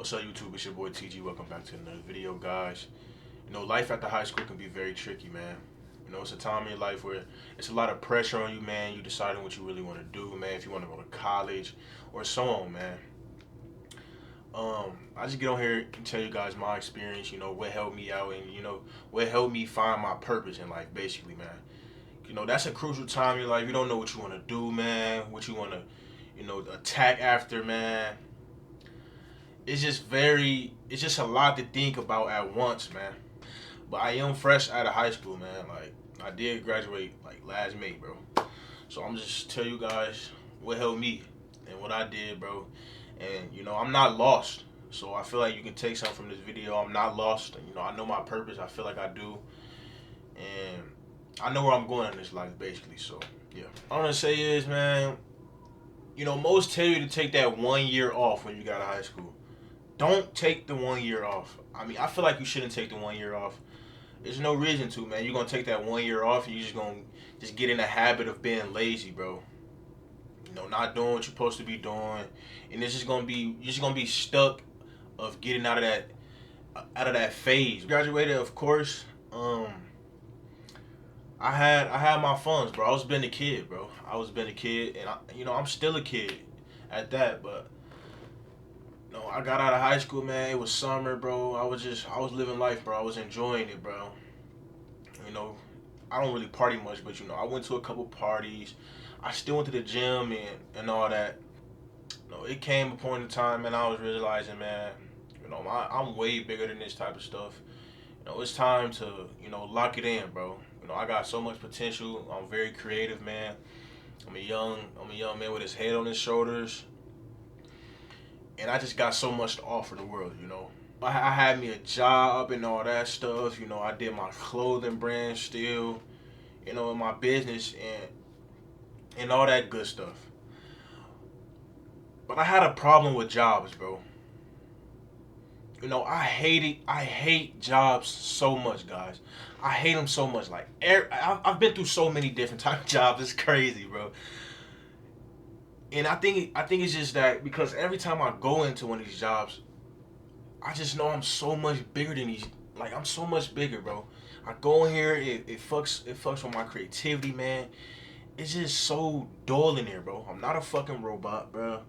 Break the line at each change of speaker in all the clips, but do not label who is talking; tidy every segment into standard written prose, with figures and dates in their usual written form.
What's up, YouTube? It's your boy TG. Welcome back to another video, guys. Life after high school can be very tricky, man. It's a time in your life where it's a lot of pressure on you, man. You deciding what you really want to do, man. If you want to go to college or so on, man. I just get on here and tell you guys my experience. What helped me out, and what helped me find my purpose in life, basically, man. That's a crucial time in your life. You don't know what you want to do, man. What you want to, attack after, man. It's just a lot to think about at once, man. But I am fresh out of high school, man. Like, I did graduate like last May, bro. So I'm just tell you guys what helped me and what I did, bro. And I'm not lost. So I feel like you can take something from this video. I'm not lost. I know my purpose. I feel like I do. And I know where I'm going in this life, basically. So yeah. All I'm gonna say is, man, most tell you to take that 1 year off when you got out of high school. Don't take the 1 year off. I mean, I feel like you shouldn't take the 1 year off. There's no reason to, man. You're gonna take that 1 year off, and you're just gonna get in the habit of being lazy, bro. Not doing what you're supposed to be doing, and you're just gonna be stuck of getting out of that phase. Graduated, of course. I had my funds, bro. I was been a kid, bro. I was been a kid, and I'm still a kid at that, but. No, I got out of high school, man. It was summer, bro. I was living life, bro. I was enjoying it, bro. You know, I don't really party much, but I went to a couple parties. I still went to the gym and all that. It came a point in time, and I was realizing, man, I'm way bigger than this type of stuff. It's time to, lock it in, bro. I got so much potential. I'm very creative, man. I'm a young man with his head on his shoulders. And I just got so much to offer the world, I had me a job and all that stuff. I did my clothing brand still, in my business and all that good stuff. But I had a problem with jobs, bro. I hate jobs so much, guys. I hate them so much. Like, I've been through so many different type of jobs. It's crazy, bro. And I think it's just that because every time I go into one of these jobs, I just know I'm so much bigger than these. Like, I'm so much bigger, bro. I go in here, it fucks with my creativity, man. It's just so dull in here, bro. I'm not a fucking robot, bro.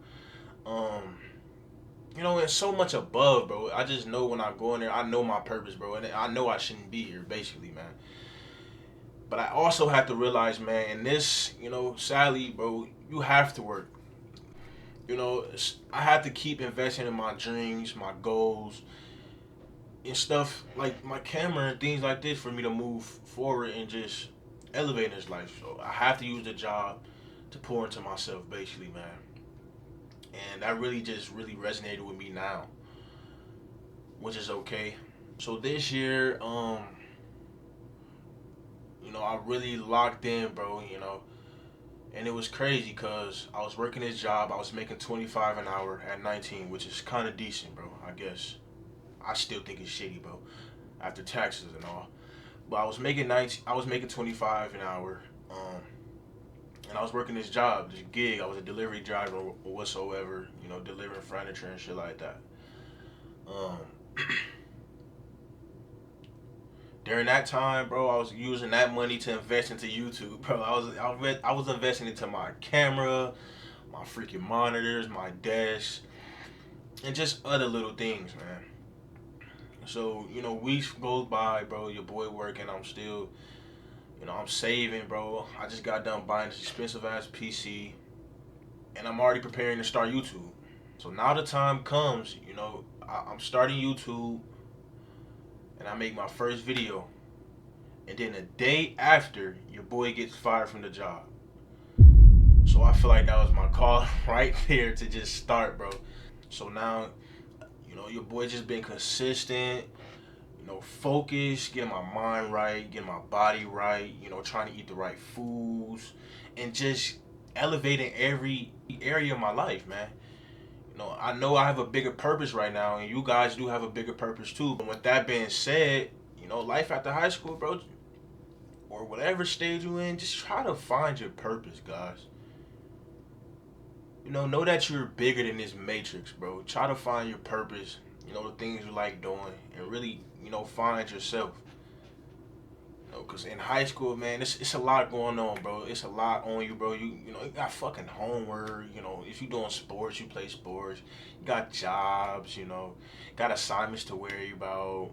It's so much above, bro. I just know when I go in there, I know my purpose, bro, and I know I shouldn't be here, basically, man. But I also have to realize, man, and this, sadly, bro, you have to work. I have to keep investing in my dreams, my goals, and stuff like my camera and things like this for me to move forward and just elevate in this life. So I have to use the job to pour into myself, basically, man. And that really resonated with me now, which is okay. So this year, I really locked in, bro. And it was crazy because I was working this job. I was making 25 an hour at 19, which is kind of decent, bro. I guess I still think it's shitty, bro, after taxes and all. But I was making 19. I was making 25 an hour, and I was working this job, this gig. I was a delivery driver or whatsoever, delivering furniture and shit like that. Um, During that time, bro, I was using that money to invest into YouTube, bro. I was investing into my camera, my freaking monitors, my desk, and just other little things, man. So, weeks goes by, bro. Your boy working. I'm still, I'm saving, bro. I just got done buying this expensive ass PC, and I'm already preparing to start YouTube. So now the time comes, I'm starting YouTube, and I make my first video. And then the day after, your boy gets fired from the job. So I feel like that was my call right there to just start, bro. So now, your boy just been consistent, focused, getting my mind right, getting my body right, trying to eat the right foods, and just elevating every area of my life, man. I know I have a bigger purpose right now, and you guys do have a bigger purpose too. But with that being said, life after high school, bro, or whatever stage you in, just try to find your purpose, guys. know that you're bigger than this matrix, bro. Try to find your purpose, the things you like doing, and really, find yourself. Cause in high school, man, it's a lot going on, bro. It's a lot on you, bro. You got fucking homework. If you doing sports, you play sports. You got jobs. Got assignments to worry about,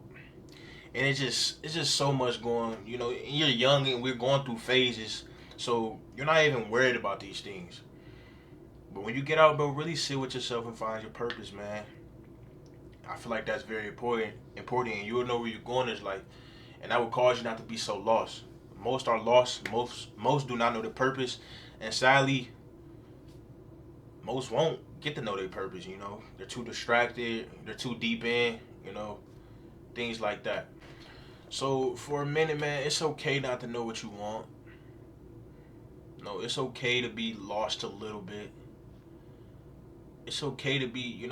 and it's just so much going. And you're young, and we're going through phases, so you're not even worried about these things. But when you get out, bro, really sit with yourself and find your purpose, man. I feel like that's very important, and you'll know where you're going in life, and that will cause you not to be so lost. Most are lost. Most do not know the purpose, and sadly, most won't get to know their purpose. They're too distracted. They're too deep in. Things like that. So for a minute, man, it's okay not to know what you want. No, it's okay to be lost a little bit. It's okay to be,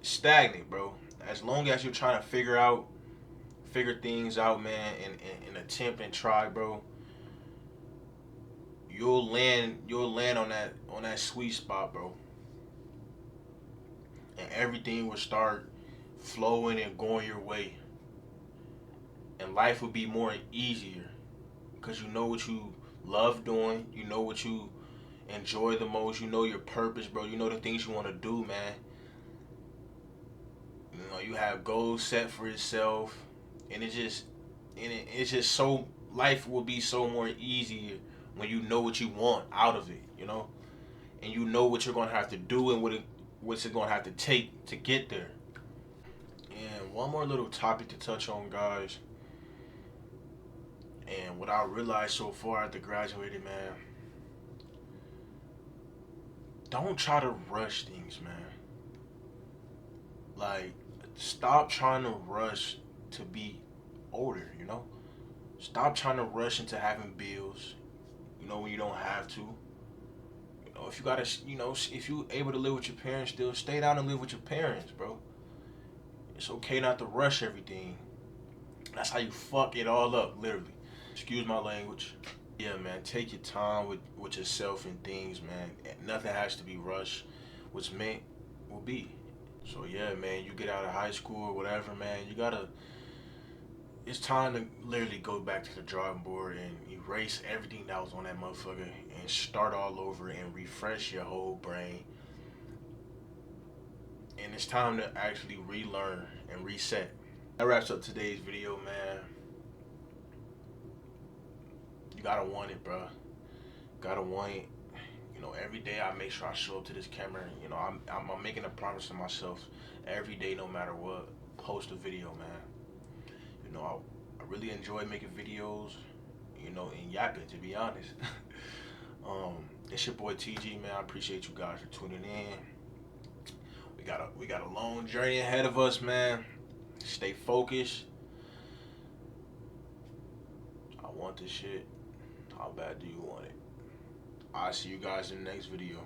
stagnant, bro. As long as you're trying to figure things out, man, and attempt and try, bro, you'll land on that sweet spot, bro. And everything will start flowing and going your way. And life will be more easier because you know what you love doing, you know what you enjoy the most, you know your purpose, bro. You know the things you want to do, man. You have goals set for yourself, and it's just so life will be so more easier when you know what you want out of it, and you know what you're gonna have to do and what's it gonna have to take to get there. And one more little topic to touch on, guys, and what I realized so far after graduating, man, don't try to rush things, man. Like, stop trying to rush to be older. Stop trying to rush into having bills, when you don't have to. If you gotta, if you able to live with your parents still, stay down and live with your parents, bro. It's okay not to rush everything. That's how you fuck it all up, literally. Excuse my language. Yeah, man, take your time with yourself and things, man. Nothing has to be rushed. What's meant will be. So yeah, man, you get out of high school or whatever, man, it's time to literally go back to the drawing board and erase everything that was on that motherfucker and start all over and refresh your whole brain. And it's time to actually relearn and reset. That wraps up today's video, man. You gotta want it, bro. Gotta want it. Every day I make sure I show up to this camera. I'm making a promise to myself every day, no matter what, post a video, man. I really enjoy making videos, and yapping, to be honest. It's your boy TG, man. I appreciate you guys for tuning in. We got a long journey ahead of us, man. Stay focused. I want this shit. How bad do you want it? I'll see you guys in the next video.